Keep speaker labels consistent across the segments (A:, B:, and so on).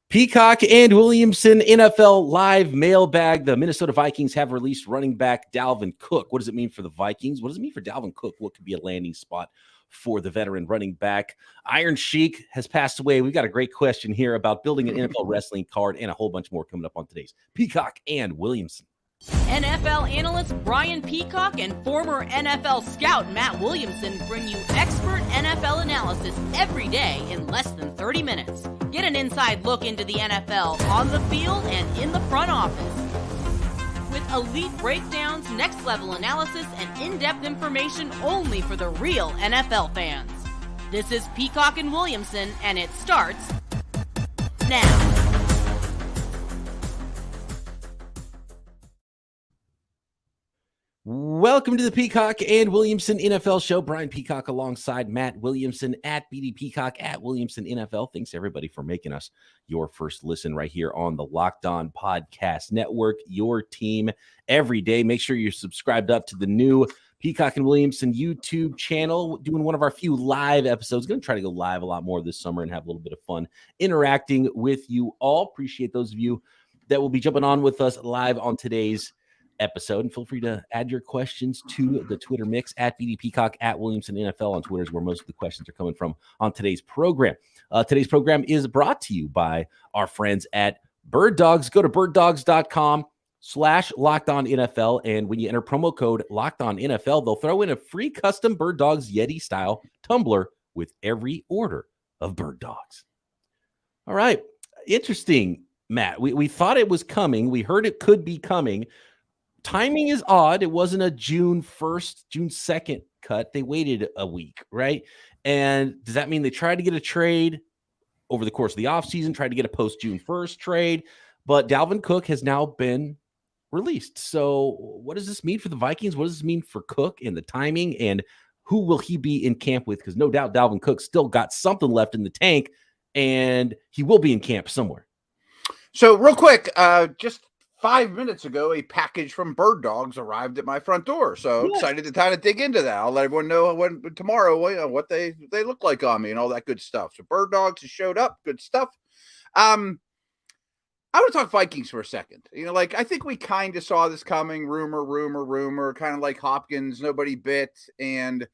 A: Peacock and Williamson NFL live mailbag. The Minnesota Vikings have released running back Dalvin Cook. What does it mean for the Vikings? What does it mean for Dalvin Cook? What could be a landing spot for the veteran running back? Iron Sheik has passed away. We've got a great question here about building an NFL wrestling card and a whole bunch more coming up on today's Peacock and Williamson.
B: NFL analyst Brian Peacock and former NFL scout Matt Williamson bring you expert NFL analysis every day in less than 30 minutes. Get an inside look into the NFL on the field and in the front office. With elite breakdowns, next-level analysis, and in-depth information only for the real NFL fans. This is Peacock and Williamson, and it starts now.
A: Welcome to the Peacock and Williamson NFL Show. Brian Peacock alongside Matt Williamson at BD Peacock at Williamson NFL. Thanks everybody for making us your first listen right here on the Locked On Podcast Network, your team every day. Make sure you're subscribed up to the new Peacock and Williamson YouTube channel, doing one of our few live episodes. Going to try to go live a lot more this summer and have a little bit of fun interacting with you all. Appreciate those of you that will be jumping on with us live on today's episode, and feel free to add your questions to the Twitter mix at BD Peacock at Williamson NFL on Twitter is where most of the questions are coming from on today's program. Today's program is brought to you by our friends at Birddogs. Go to birddogs.com/LockedOnNFL, and when you enter promo code LockedOnNFL, they'll throw in a free custom Birddogs Yeti style tumbler with every order of Birddogs. All right, interesting, Matt. We thought it was coming. We heard it could be coming. Timing is odd. It wasn't a June 1st, June 2nd cut. They waited a week, right? And does that mean they tried to get a trade over the course of the offseason, tried to get a post-June 1st trade? But Dalvin Cook has now been released. So what does this mean for the Vikings? What does this mean for Cook and the timing? And who will he be in camp with? Because no doubt Dalvin Cook still got something left in the tank, and he will be in camp somewhere.
C: So real quick, just 5 minutes ago, a package from Birddogs arrived at my front door. So excited to kind of dig into that. I'll let everyone know tomorrow what they look like on me and all that good stuff. So Birddogs has showed up. Good stuff. I want to talk Vikings for a second. I think we kind of saw this coming. Rumor, kind of like Hopkins, nobody bit. And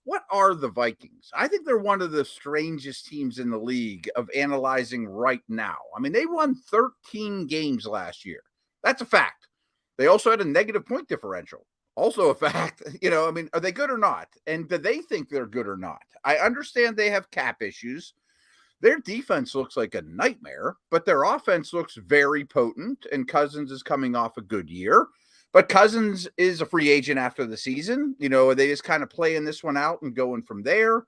C: what are the Vikings? I think they're one of the strangest teams in the league of analyzing right now. I mean, they won 13 games last year. That's a fact. They also had a negative point differential. Also a fact. Are they good or not? And do they think they're good or not? I understand they have cap issues. Their defense looks like a nightmare, but their offense looks very potent, and Cousins is coming off a good year. But Cousins is a free agent after the season. Are they just kind of playing this one out and going from there?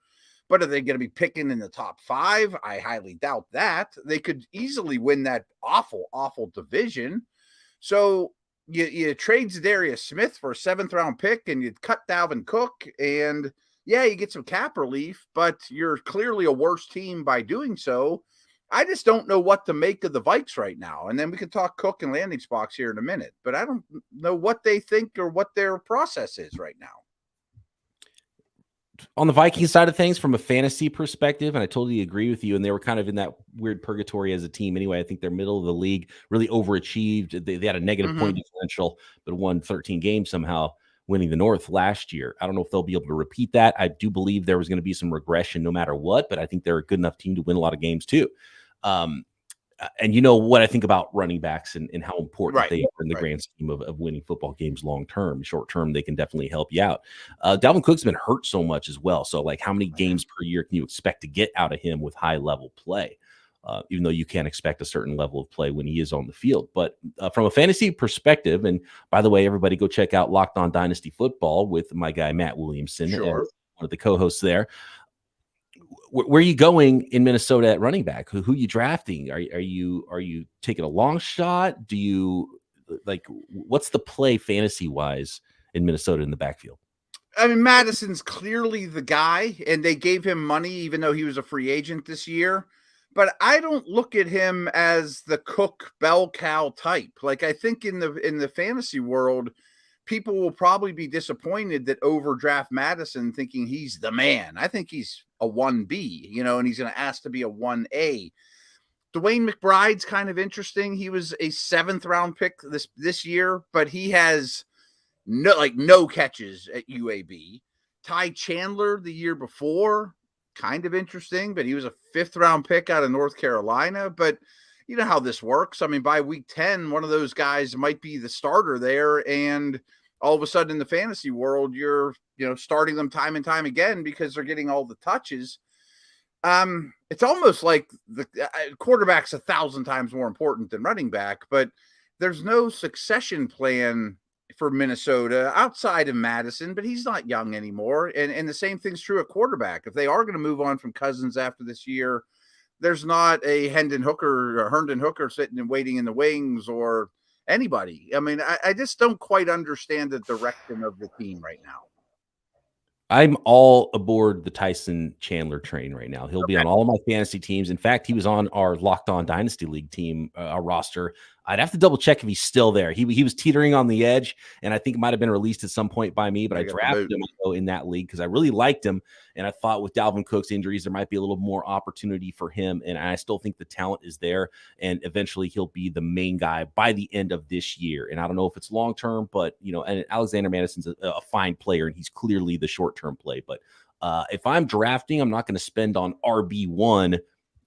C: But are they going to be picking in the top 5? I highly doubt that. They could easily win that awful, awful division. So you trade Zadarius Smith for a 7th-round pick, and you cut Dalvin Cook, and you get some cap relief, but you're clearly a worse team by doing so. I just don't know what to make of the Vikes right now. And then we can talk Cook and landing spots here in a minute, but I don't know what they think or what their process is right now.
A: On the Vikings side of things, from a fantasy perspective, and I totally agree with you, and they were kind of in that weird purgatory as a team anyway. I think they're middle of the league, really overachieved. They had a negative point differential, but won 13 games somehow, winning the North last year. I don't know if they'll be able to repeat that. I do believe there was going to be some regression no matter what, but I think they're a good enough team to win a lot of games too. And you know what I think about running backs and how important they are in the grand scheme of winning football games long term. Short term, they can definitely help you out. Dalvin Cook's been hurt so much as well. So, how many games per year can you expect to get out of him with high level play? Even though you can't expect a certain level of play when he is on the field. But from a fantasy perspective, and by the way, everybody go check out Locked On Dynasty Football with my guy Matt Williamson, one of the co-hosts there. Where are you going in Minnesota at running back? Who are you drafting? Are you taking a long shot? Do you what's the play fantasy wise in Minnesota in the backfield?
C: I mean, Madison's clearly the guy, and they gave him money even though he was a free agent this year. But I don't look at him as the Cook bell cow type. I think in the fantasy world, people will probably be disappointed that overdraft Madison thinking he's the man. I think he's a 1B, and he's going to ask to be a 1A. Dwayne McBride's kind of interesting. He was a 7th round pick this year, but he has no catches at UAB. Ty Chandler the year before, kind of interesting, but he was a 5th round pick out of North Carolina. But you know how this works. I mean, by week 10, one of those guys might be the starter there, and all of a sudden in the fantasy world, you're starting them time and time again because they're getting all the touches. It's almost like the quarterback's 1,000 times more important than running back, but there's no succession plan for Minnesota outside of Madison, but he's not young anymore. And the same thing's true at quarterback. If they are going to move on from Cousins after this year, there's not a Herndon Hooker sitting and waiting in the wings or anybody. I mean, I just don't quite understand the direction of the team right now.
A: I'm all aboard the Tyson Chandler train right now. He'll be on all of my fantasy teams. In fact, he was on our Locked On Dynasty League team, our roster. I'd have to double check if he's still there. He was teetering on the edge, and I think it might have been released at some point by me, but I drafted him in that league because I really liked him, and I thought with Dalvin Cook's injuries, there might be a little more opportunity for him, and I still think the talent is there, and eventually he'll be the main guy by the end of this year. And I don't know if it's long-term, but, and Alexander Madison's a fine player, and he's clearly the short-term play. But if I'm drafting, I'm not going to spend on RB1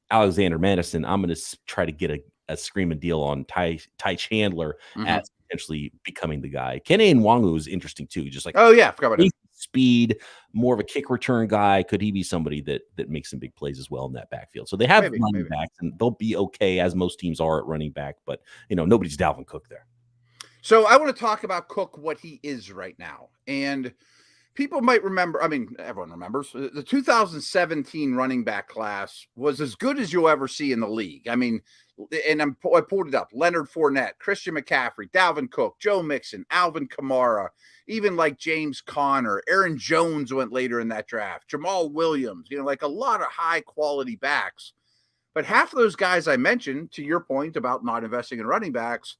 A: Alexander Madison. I'm going to try to get a screaming deal on Ty Chandler as potentially becoming the guy. Kenny Nwangu is interesting too. Just like,
C: oh yeah, I forgot about
A: speed, more of a kick return guy. Could he be somebody that makes some big plays as well in that backfield? So they have running backs, and they'll be okay, as most teams are at running back. But nobody's Dalvin Cook there.
C: So I want to talk about Cook, what he is right now, and people might remember, I mean, everyone remembers, the 2017 running back class was as good as you'll ever see in the league. I mean, and I pulled it up: Leonard Fournette, Christian McCaffrey, Dalvin Cook, Joe Mixon, Alvin Kamara, even like James Conner, Aaron Jones went later in that draft, Jamal Williams, like a lot of high quality backs. But half of those guys I mentioned, to your point about not investing in running backs,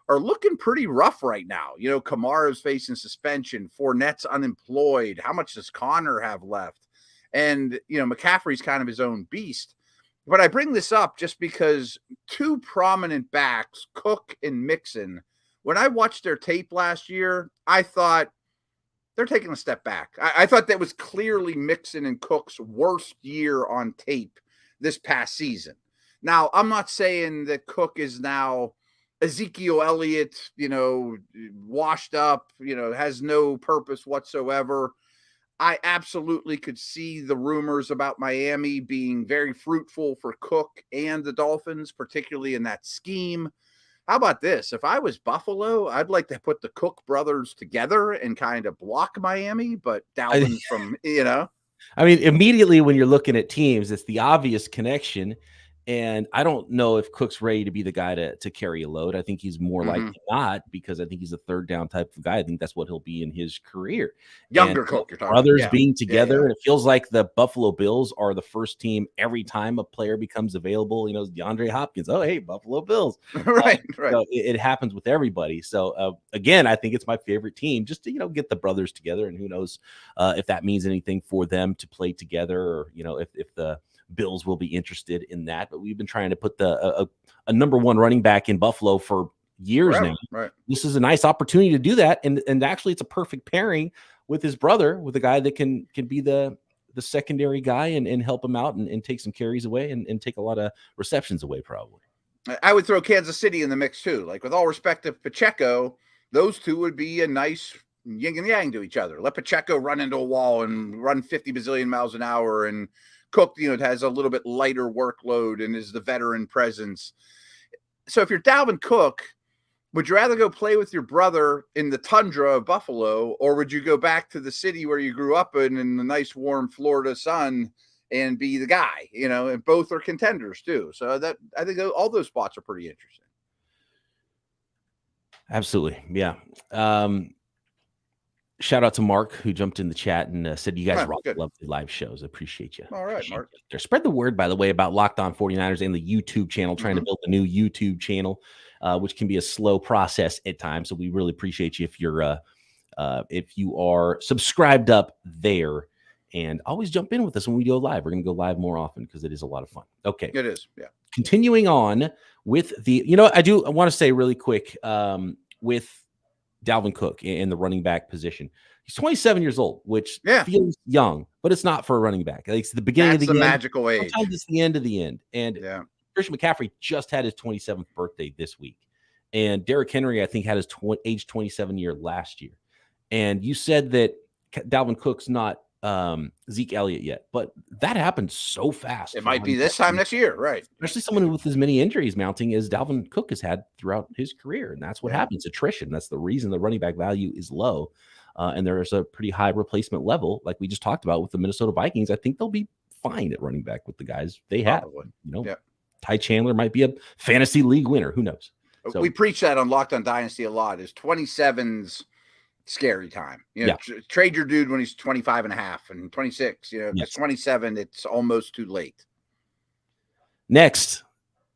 C: are looking pretty rough right now. Kamara's facing suspension, Fournette's unemployed. How much does Conner have left? And, McCaffrey's kind of his own beast. But I bring this up just because 2 prominent backs, Cook and Mixon, when I watched their tape last year, I thought they're taking a step back. I thought that was clearly Mixon and Cook's worst year on tape this past season. Now, I'm not saying that Cook is now Ezekiel Elliott, washed up, has no purpose whatsoever. I absolutely could see the rumors about Miami being very fruitful for Cook and the Dolphins, particularly in that scheme. How about this? If I was Buffalo, I'd like to put the Cook brothers together and kind of block Miami, but Dalvin from,
A: I mean, immediately when you're looking at teams, it's the obvious connection. And I don't know if Cook's ready to be the guy to carry a load. I think he's more likely not, because I think he's a 3rd down type of guy. I think that's what he'll be in his career.
C: Younger Cook, you're talking
A: brothers being together. And it feels like the Buffalo Bills are the first team every time a player becomes available. DeAndre Hopkins. Oh, hey, Buffalo Bills.
C: right.
A: So it happens with everybody. So again, I think it's my favorite team just to, get the brothers together. And who knows if that means anything for them to play together, or, if the Bills will be interested in that. But we've been trying to put a number 1 running back in Buffalo for years now.
C: Right.
A: This is a nice opportunity to do that. And actually it's a perfect pairing with his brother, with a guy that can be the secondary guy and help him out and take some carries away and take a lot of receptions away, probably.
C: I would throw Kansas City in the mix too. Like, with all respect to Pacheco, those two would be a nice yin and yang to each other. Let Pacheco run into a wall and run 50 bazillion miles an hour, and Cook, has a little bit lighter workload and is the veteran presence. So if you're Dalvin Cook, would you rather go play with your brother in the tundra of Buffalo, or would you go back to the city where you grew up in the nice warm Florida sun and be the guy? And both are contenders too. So that, I think all those spots are pretty interesting.
A: Absolutely. Yeah. Shout out to Mark, who jumped in the chat and said, you guys rock lovely live shows. I appreciate you.
C: All right, Mark.
A: Spread the word, by the way, about Locked On 49ers and the YouTube channel, trying to build a new YouTube channel, which can be a slow process at times. So we really appreciate you if you are subscribed up there. And always jump in with us when we go live. We're going to go live more often because it is a lot of fun. Okay.
C: It is. Yeah.
A: Continuing on with I want to say really quick with Dalvin Cook in the running back position. He's 27 years old, which feels young, but it's not for a running back. It's the beginning of the
C: magical age.
A: Sometimes it's the end of the end. And Christian McCaffrey just had his 27th birthday this week. And Derrick Henry, I think, had his age 27 year last year. And you said that Dalvin Cook's not Zeke Elliott yet, but that happened so fast.
C: It might be this time next year, right?
A: Especially someone with as many injuries mounting as Dalvin Cook has had throughout his career, and that's what happens. Attrition. That's the reason the running back value is low, and there is a pretty high replacement level, like we just talked about with the Minnesota Vikings. I think they'll be fine at running back with the guys they have. Ty Chandler might be a fantasy league winner. Who knows?
C: So, we preach that on Locked On Dynasty a lot. Is 27's scary time. Trade your dude when he's 25 and a half and 26, it's 27. It's almost too late.
A: Next,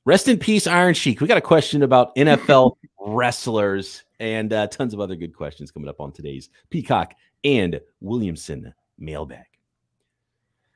A: rest in peace, Iron Sheik. We got a question about NFL wrestlers and tons of other good questions coming up on today's Peacock and Williamson mailbag.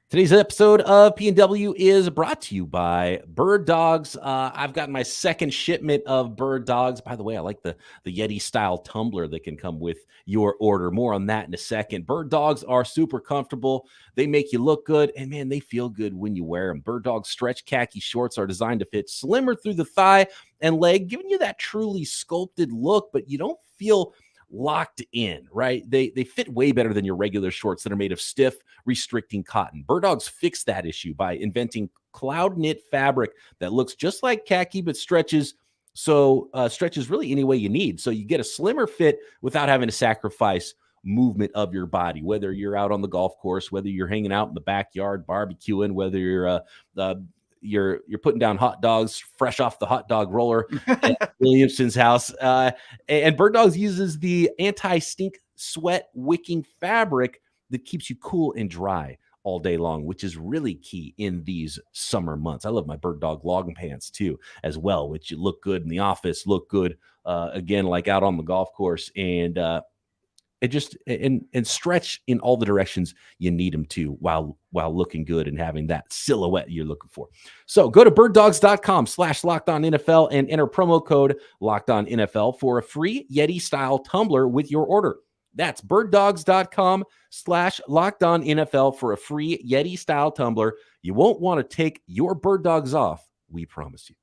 A: Today's episode of P&W is brought to you by Birddogs. I've got my second shipment of Birddogs. By the way, I like the Yeti-style tumbler that can come with your order. More on that in a second. Birddogs are super comfortable. They make you look good, and, man, they feel good when you wear them. Birddogs stretch khaki shorts are designed to fit slimmer through the thigh and leg, giving you that truly sculpted look, but you don't feel locked in, right? They fit way better than your regular shorts that are made of stiff, restricting cotton. Birddogs fixed that issue by inventing cloud knit fabric that looks just like khaki but stretches really any way you need. So you get a slimmer fit without having to sacrifice movement of your body, whether you're out on the golf course, whether you're hanging out in the backyard barbecuing, whether you're putting down hot dogs fresh off the hot dog roller at Williamson's house. And Birddogs uses the anti-stink sweat wicking fabric that keeps you cool and dry all day long, which is really key in these summer months. I love my Birddog long pants too, as well, which look good in the office, look good again, like out on the golf course, and it just and stretch in all the directions you need them to while looking good and having that silhouette you're looking for. So go to birddogs.com/LockedOnNFL and enter promo code LockedOnNFL for a free Yeti style tumbler with your order. That's birddogs.com/LockedOnNFL for a free Yeti style tumbler. You won't want to take your Birddogs off. We promise you.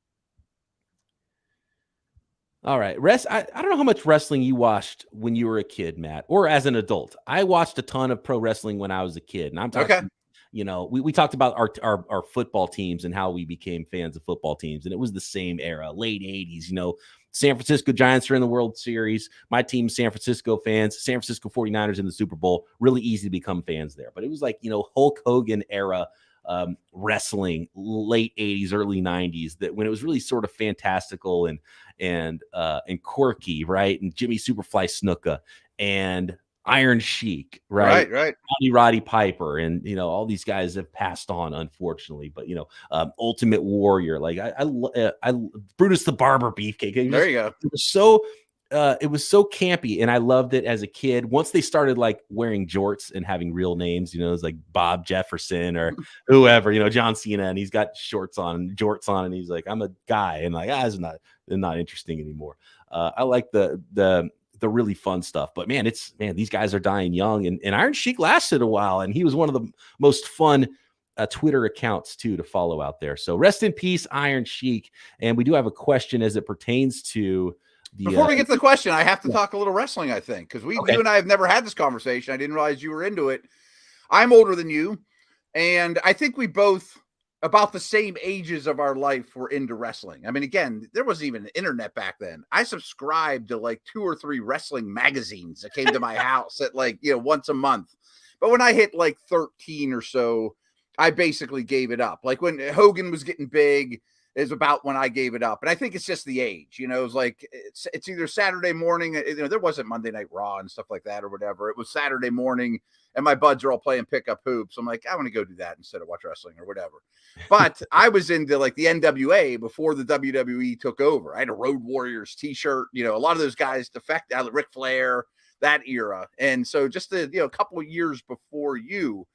A: All right. I don't know how much wrestling you watched when you were a kid, Matt, or as an adult. I watched a ton of pro wrestling when I was a kid. And I'm talking, we talked about our football teams and how we became fans of football teams. And it was the same era, late 80s. San Francisco Giants are in the World Series. My team, San Francisco fans, San Francisco 49ers in the Super Bowl. Really easy to become fans there. But it was like, Hulk Hogan era wrestling, late 80s, early 90s, that when it was really sort of fantastical and quirky, right? And Jimmy Superfly Snuka and Iron Sheik, right? Roddy Piper, and all these guys have passed on, unfortunately. But Ultimate Warrior, like I Brutus the Barber Beefcake.
C: There you go.
A: It was so campy, and I loved it as a kid. Once they started like wearing jorts and having real names, it was like Bob Jefferson or whoever, John Cena, and he's got jorts on, and he's like, I'm a guy, and like, it's not interesting anymore. I like the really fun stuff, but man, these guys are dying young, and Iron Sheik lasted a while, and he was one of the most fun Twitter accounts too to follow out there. So rest in peace, Iron Sheik. And we do have a question as it pertains to.
C: Before we get to the question, I have to talk a little wrestling, I think, because you and I have never had this conversation. I didn't realize you were into it. I'm older than you, and I think we both, about the same ages of our life, were into wrestling. I mean, again, there wasn't even an internet back then. I subscribed to like 2 or 3 wrestling magazines that came to my house at once a month. But when I hit like 13 or so, I basically gave it up. Like when Hogan was getting big, is about when I gave it up. And I think it's just the age, it was like, it's either Saturday morning, there wasn't Monday Night Raw and stuff like that or whatever. It was Saturday morning and my buds are all playing pickup hoops. I'm like, I want to go do that instead of watch wrestling or whatever. But I was into like the NWA before the WWE took over. I had a Road Warriors t-shirt, a lot of those guys defect out of Ric Flair, that era. And so just a couple of years before you,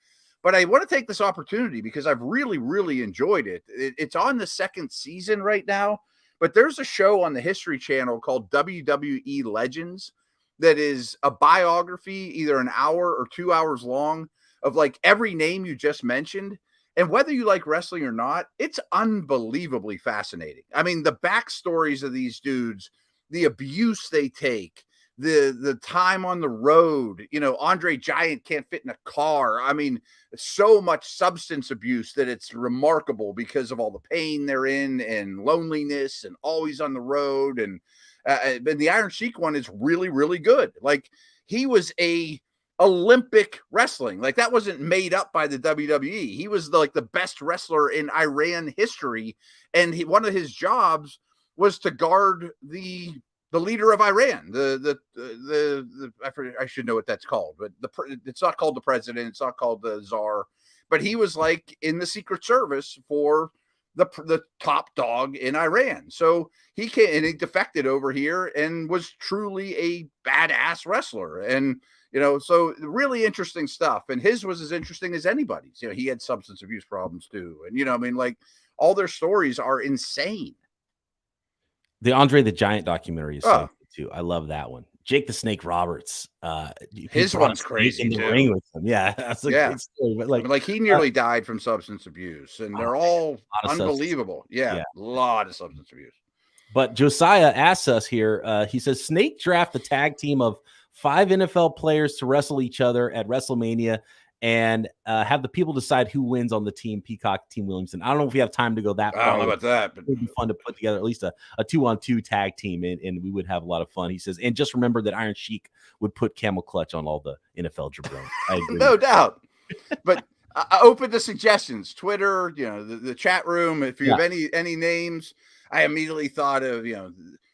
C: But I want to take this opportunity because I've really, really enjoyed it. It's on the second season right now, but there's a show on the History Channel called WWE Legends that is a biography, either an hour or 2 hours long, of like every name you just mentioned. And whether you like wrestling or not, it's unbelievably fascinating. I mean, the backstories of these dudes, the abuse they take, the time on the road, Andre Giant can't fit in a car. I mean, so much substance abuse that it's remarkable because of all the pain they're in and loneliness and always on the road. And the Iron Sheik one is really, really good. Like, he was a Olympic wrestling. Like, that wasn't made up by the WWE. He was the best wrestler in Iran history. And one of his jobs was to guard the leader of Iran, I should know what that's called, but it's not called the president. It's not called the czar, but he was like in the Secret Service for the top dog in Iran. So he came and he defected over here and was truly a badass wrestler. And, so really interesting stuff. And his was as interesting as anybody's. He had substance abuse problems too. And, all their stories are insane.
A: The Andre the Giant documentary is so good too. I love that one. Jake the Snake Roberts.
C: His one's crazy
A: in the
C: too.
A: ring with him. Yeah, that's a great story. But
C: he nearly died from substance abuse, and they're all unbelievable. Yeah, a lot of substance abuse.
A: But Josiah asks us here. He says, Snake draft the tag team of 5 NFL players to wrestle each other at WrestleMania, and have the people decide who wins on the team, Peacock, Team Williamson. I don't know if we have time to go that far.
C: I don't know about that, but
A: it would be fun to put together at least a 2-on-2 tag team, and we would have a lot of fun. He says, and just remember that Iron Sheik would put camel clutch on all the NFL jabronis. I agree.
C: No doubt. But open to suggestions. Twitter, the chat room. If you have any names, I immediately thought of,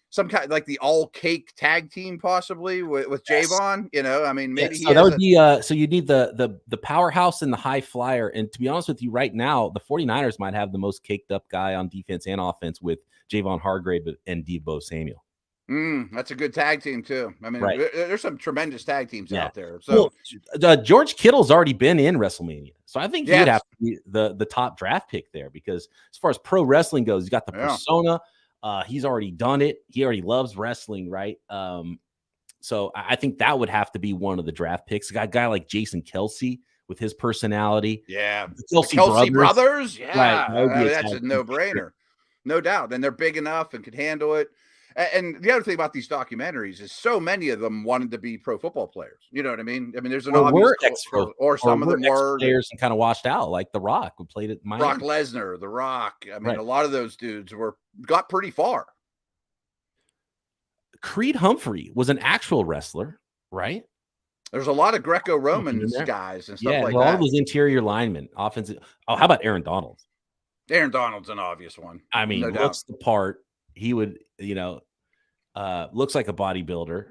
C: some kind like the all cake tag team, possibly with Javon. I mean, maybe
A: so that would be so you need the powerhouse and the high flyer. And to be honest with you, right now, the 49ers might have the most caked up guy on defense and offense with Javon Hargrave and Deebo Samuel.
C: That's a good tag team too. I mean, there's some tremendous tag teams out there.
A: So George Kittle's already been in WrestleMania, so I think he'd have to be the top draft pick there, because as far as pro wrestling goes, he's got the persona. He's already done it. He already loves wrestling, right? So I think that would have to be one of the draft picks. A guy like Jason Kelsey with his personality.
C: Yeah.
A: The Kelsey brothers.
C: Yeah. Right. That's a no-brainer. No doubt. And they're big enough and can handle it. And the other thing about these documentaries is so many of them wanted to be pro football players. You know what I mean? I mean, there's an obvious or some of them were
A: players and kind of washed out, like The Rock, who played at Miami.
C: Brock Lesnar, The Rock. I mean, a lot of those dudes got pretty far.
A: Creed Humphrey was an actual wrestler, right?
C: There's a lot of Greco-Roman guys and stuff like that.
A: All of those interior linemen, offensive. Oh, how about Aaron Donald?
C: Aaron Donald's an obvious one.
A: I mean, looks the part. He would, looks like a bodybuilder,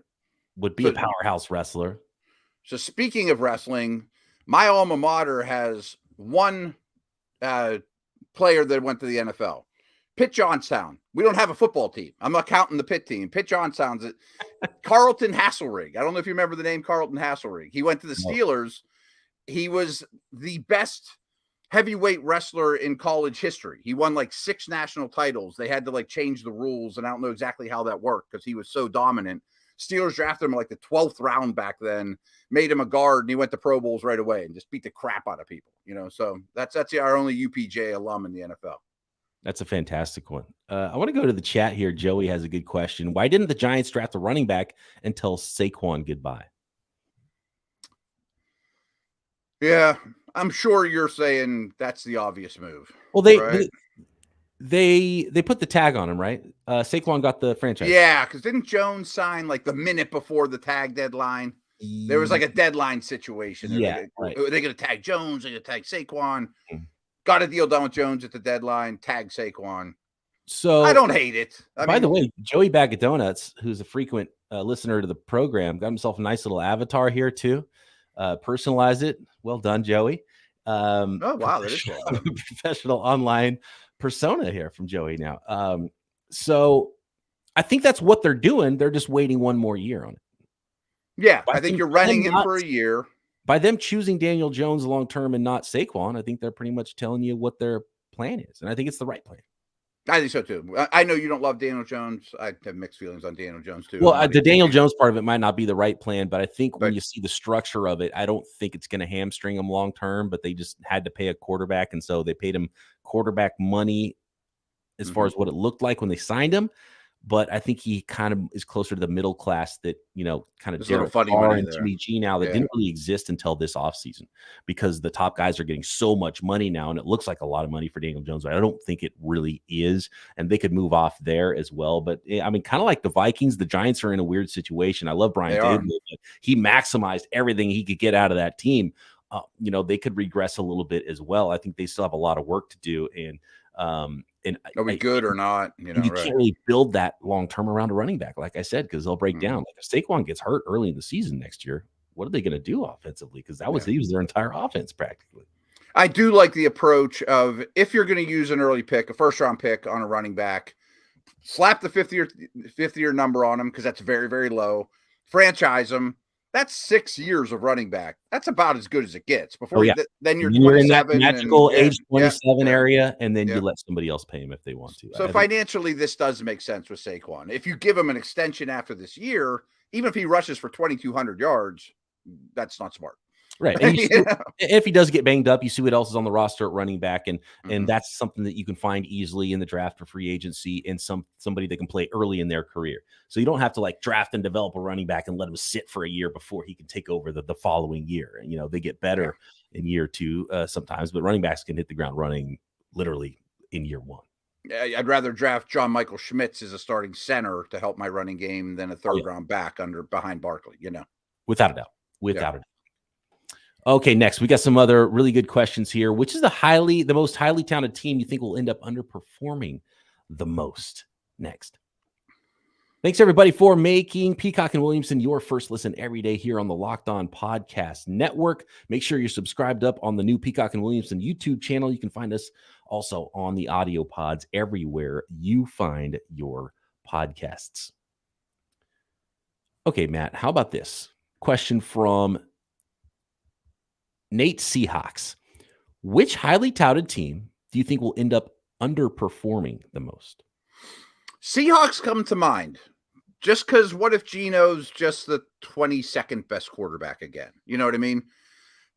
A: would be a powerhouse wrestler.
C: So speaking of wrestling, my alma mater has one player that went to the NFL. Pitt Johnstown. We don't have a football team. I'm not counting the Pitt team. Pitt Johnstown's it. Carlton Hasselrig. I don't know if you remember the name Carlton Hasselrig. He went to the Steelers. He was the best heavyweight wrestler in college history. He won like 6 national titles. They had to change the rules, and I don't know exactly how that worked because he was so dominant. Steelers drafted him like the 12th round back then, made him a guard, and he went to Pro Bowls right away and just beat the crap out of people. So that's our only UPJ alum in the NFL.
A: That's a fantastic one. I want to go to the chat here. Joey has a good question. Why didn't the Giants draft a running back and tell Saquon goodbye?
C: Yeah, I'm sure you're saying that's the obvious move.
A: Well, they put the tag on him, right? Saquon got the franchise.
C: Yeah, because didn't Jones sign the minute before the tag deadline? There was a deadline situation.
A: Yeah,
C: they're going to tag Jones. They're going to tag Saquon. Got a deal done with Jones at the deadline. Tag Saquon.
A: So
C: I don't hate it.
A: By the way, Joey Bag of Donuts, who's a frequent listener to the program, got himself a nice little avatar here too. Personalize it. Well done, Joey.
C: Oh wow, that is cool.
A: Professional online persona here from Joey now. So I think that's what they're doing. They're just waiting one more year on it.
C: Yeah, I think you're running him for a year.
A: by them choosing Daniel Jones long-term and not Saquon, I think they're pretty much telling you what their plan is. And I think it's the right plan.
C: I think so too. I know you don't love Daniel Jones. I have mixed feelings on Daniel Jones too.
A: Well, the Daniel Jones part of it might not be the right plan, but I think when you see the structure of it, I don't think it's going to hamstring him long term. But they just had to pay a quarterback, and so they paid him quarterback money as far as what it looked like when they signed him. But I think he kind of is closer to the middle class that, kind of Derek Carr and Jimmy G now that didn't really exist until this offseason, because the top guys are getting so much money now. And it looks like a lot of money for Daniel Jones, but I don't think it really is. And they could move off there as well. But I mean, kind of like the Vikings, the Giants are in a weird situation. I love Brian Peacock, but he maximized everything he could get out of that team. They could regress a little bit as well. I think they still have a lot of work to do. And
C: are we good or not?
A: You can't really build that long term around a running back, like I said, because they'll break down. Like if Saquon gets hurt early in the season next year, what are they going to do offensively? Because he was their entire offense practically.
C: I do like the approach of, if you're going to use an early pick, a first round pick on a running back, slap the 50-year number on him, because that's very, very low. Franchise him. That's 6 years of running back. That's about as good as it gets. Before then you're
A: in that magical age 27 area, and then you let somebody else pay him if they want to.
C: So financially, this does make sense with Saquon. If you give him an extension after this year, even if he rushes for 2,200 yards, that's not smart.
A: Right. And if he does get banged up, you see what else is on the roster at running back. And that's something that you can find easily in the draft or free agency, and somebody that can play early in their career. So you don't have to draft and develop a running back and let him sit for a year before he can take over the following year. And, they get better in year two sometimes, but running backs can hit the ground running literally in year one.
C: I'd rather draft John Michael Schmitz as a starting center to help my running game than a third round back behind Barkley,
A: Without a doubt. Without a doubt. Okay, next we got some other really good questions here. Which is the most highly talented team you think will end up underperforming the most? Next. Thanks everybody for making Peacock and Williamson your first listen every day here on the Locked On Podcast Network. Make sure you're subscribed up on the new Peacock and Williamson YouTube channel. You can find us also on the audio pods everywhere you find your podcasts. Okay, Matt, how about this? Question from Nate Seahawks. Which highly touted team do you think will end up underperforming the most?
C: Seahawks come to mind. Just because what if Geno's just the 22nd best quarterback again? You know what I mean?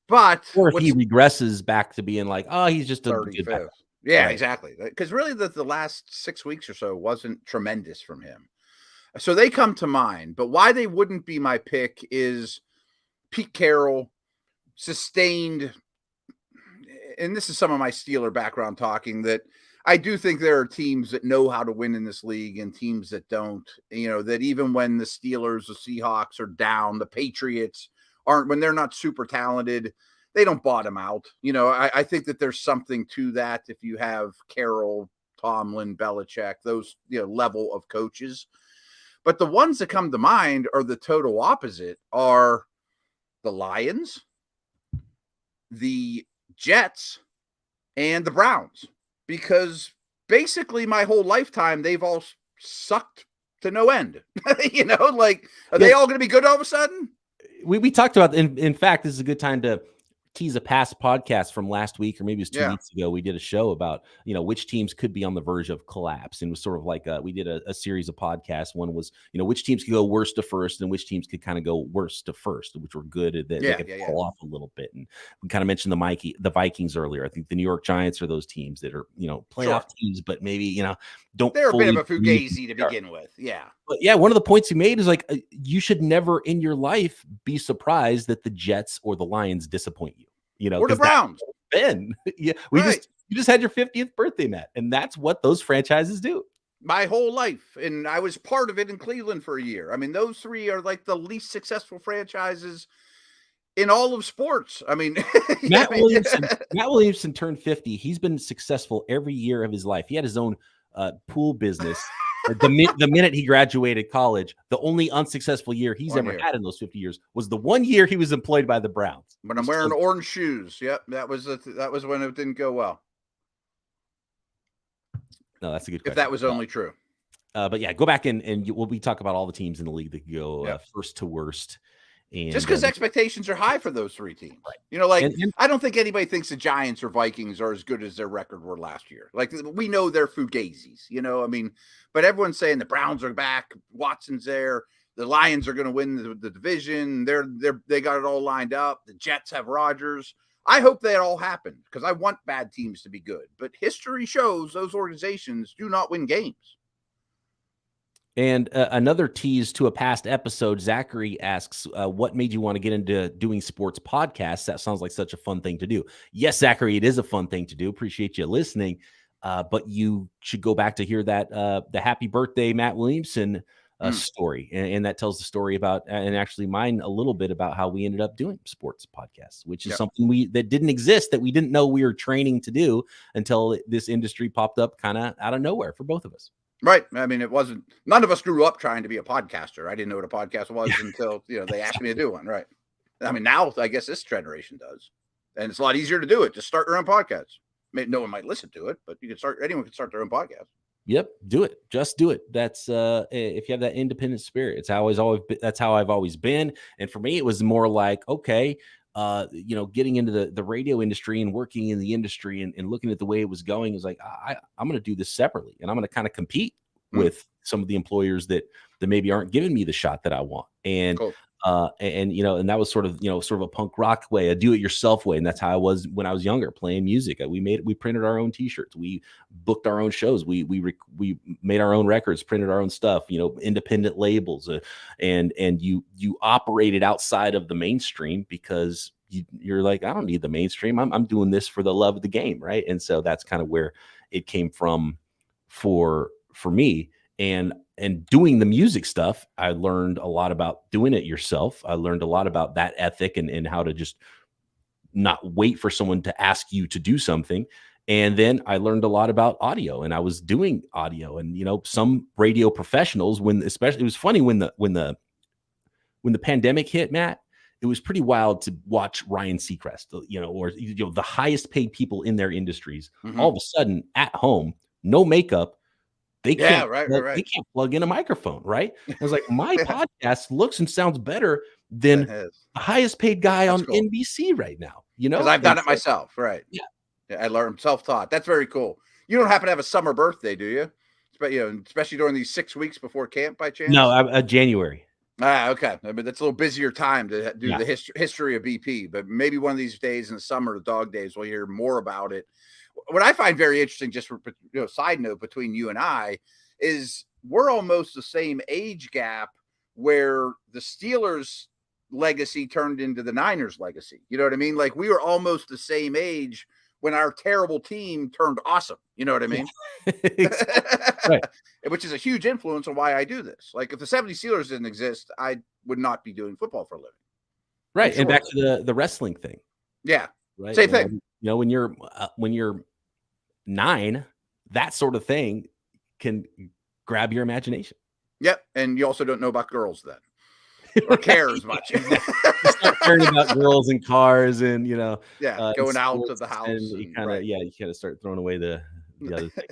C: But
A: or if he regresses back to being he's just a
C: 35th. Yeah, right. Exactly. Because really the last 6 weeks or so wasn't tremendous from him. So they come to mind. But why they wouldn't be my pick is Pete Carroll, sustained, and this is some of my Steeler background talking, that I do think there are teams that know how to win in this league and teams that don't. That even when the Steelers, the Seahawks are down, the Patriots when they're not super talented, they don't bottom out. I think that there's something to that if you have Carroll, Tomlin, Belichick, those level of coaches. But the ones that come to mind are the total opposite, are the Lions, the Jets, and the Browns, because basically my whole lifetime they've all sucked to no end. Are they all going to be good all of a sudden?
A: We talked about, in fact, this is a good time to tease a past podcast from last week, or maybe it was 2 weeks ago. We did a show about, which teams could be on the verge of collapse. And it was sort of like we did a series of podcasts. One was, which teams could go worst to first and which teams could kind of go worst to first, which were good. They could fall off a little bit. And we kind of mentioned the Vikings earlier. I think the New York Giants are those teams that are, playoff teams, but maybe, don't.
C: They're a bit of a fugazi to begin with. Yeah.
A: But yeah, one of the points he made is you should never in your life be surprised that the Jets or the Lions disappoint you.
C: Or the Browns.
A: You just had your 50th birthday, Matt, and that's what those franchises do.
C: My whole life, and I was part of it in Cleveland for a year. I mean, those three are the least successful franchises in all of sports. I mean,
A: Matt Williamson turned 50. He's been successful every year of his life. He had his own pool business. The minute he graduated college, the only unsuccessful year he's ever had in those 50 years was the 1 year he was employed by the Browns.
C: But I'm wearing orange shoes. Yep, that was when it didn't go well.
A: No, that's a good question.
C: If that was only true.
A: But yeah, go back and we talk about all the teams in the league that go first to worst. And
C: just because expectations are high for those three teams,
A: right.
C: You know, like I don't think anybody thinks the Giants or Vikings are as good as their record were last year. Like we know they're fugazis, you know. I mean, but everyone's saying the Browns are back, Watson's there, the Lions are going to win the division. They got it all lined up. The Jets have Rodgers. I hope that all happen because I want bad teams to be good. But history shows those organizations do not win games.
A: And another tease to a past episode, Zachary asks, what made you want to get into doing sports podcasts? That sounds like such a fun thing to do. Yes, Zachary, it is a fun thing to do. Appreciate you listening. But you should go back to hear that the happy birthday Matt Williamson story. And that tells the story about, and actually mine a little bit about how we ended up doing sports podcasts, which is something that didn't exist, that we didn't know we were training to do until this industry popped up kind of out of nowhere for both of us.
C: Right. I mean, none of us grew up trying to be a podcaster. I didn't know what a podcast was until, they asked me to do one. Right. I mean, now I guess this generation does. And it's a lot easier to do it. Just start your own podcast. Maybe no one might listen to it, but anyone can start their own podcast.
A: Yep. Do it. Just do it. That's if you have that independent spirit, that's how I've always been. And for me, it was more like, okay, getting into the radio industry and working in the industry and looking at the way it was going is like, I'm going to do this separately, and I'm going to kind of compete with some of the employers that maybe aren't giving me the shot that I want. And,
C: cool.
A: And that was sort of a punk rock way, a do it yourself way. And that's how I was when I was younger, playing music. We printed our own t-shirts. We booked our own shows. We made our own records, printed our own stuff, independent labels. And you operated outside of the mainstream because you're like, I don't need the mainstream. I'm doing this for the love of the game. Right. And so that's kind of where it came from for me. And doing the music stuff, I learned a lot about doing it yourself. I learned a lot about that ethic and how to just not wait for someone to ask you to do something. And then I learned a lot about audio, and I was doing audio. And some radio professionals, especially it was funny when the pandemic hit, Matt. It was pretty wild to watch Ryan Seacrest, or the highest paid people in their industries, all of a sudden at home, no makeup. They can't, They can't plug in a microphone, right? I was like, my podcast looks and sounds better than the highest paid guy on NBC right now. Because
C: I've done it myself, right?
A: Yeah,
C: I learned self-taught. That's very cool. You don't happen to have a summer birthday, do you? But especially during these 6 weeks before camp, by chance?
A: No, January.
C: Okay. I mean, that's a little busier time to do the history of BP, but maybe one of these days in the summer, the dog days, we'll hear more about it. What I find very interesting, just for side note between you and I, is we're almost the same age gap where the Steelers legacy turned into the Niners legacy. You know what I mean? Like we were almost the same age when our terrible team turned awesome. You know what I mean?
A: Right.
C: Which is a huge influence on why I do this. Like if the 70 Steelers didn't exist, I would not be doing football for a living.
A: Right. And back to the wrestling thing.
C: Yeah.
A: Right.
C: Same thing.
A: When you're 9, that sort of thing can grab your imagination.
C: Yep. And you also don't know about girls then. Or care as much.
A: You start caring about girls and cars and
C: going out to the house.
A: And you kind of start throwing away the other thing.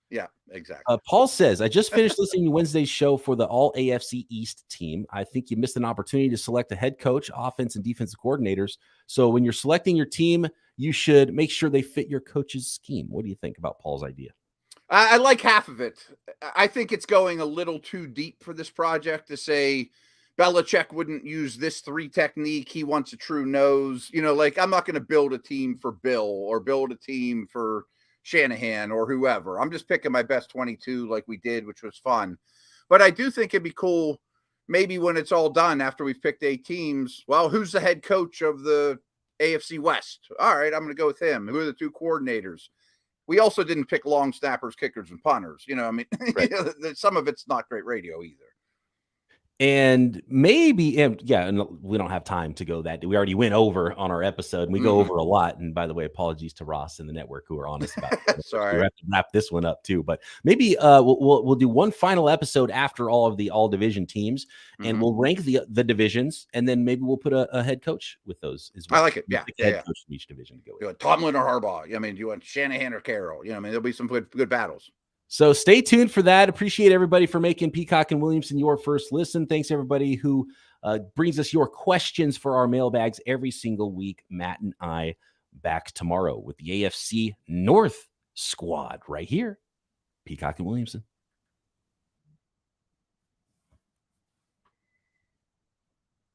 C: Yeah, exactly.
A: Paul says, I just finished listening to Wednesday's show for the all AFC East team. I think you missed an opportunity to select a head coach, offense, and defensive coordinators. So when you're selecting your team, you should make sure they fit your coach's scheme. What do you think about Paul's idea?
C: I like half of it. I think it's going a little too deep for this project to say Belichick wouldn't use this 3 technique. He wants a true nose. I'm not going to build a team for Bill or build a team for Shanahan or whoever. I'm just picking my best 22 like we did, which was fun. But I do think it'd be cool maybe when it's all done after we've picked 8 teams. Well, who's the head coach of the AFC West? All right, I'm going to go with him. Who are the 2 coordinators? We also didn't pick long snappers, kickers, and punters. Right. Some of it's not great radio either.
A: And maybe, and we don't have time to go that. We already went over on our episode, and we go over a lot. And by the way, apologies to Ross and the network who are honest about it.
C: Sorry,
A: we have to wrap this one up too. But maybe we'll do one final episode after all of the all division teams, and we'll rank the divisions, and then maybe we'll put a head coach with those as well.
C: I like it. Yeah,
A: head coach from each division to go with.
C: You want Tomlin or Harbaugh? Do you want Shanahan or Carroll? There'll be some good battles.
A: So stay tuned for that. Appreciate everybody for making Peacock and Williamson your first listen. Thanks everybody who brings us your questions for our mailbags every single week. Matt and I back tomorrow with the AFC North squad right here. Peacock and Williamson.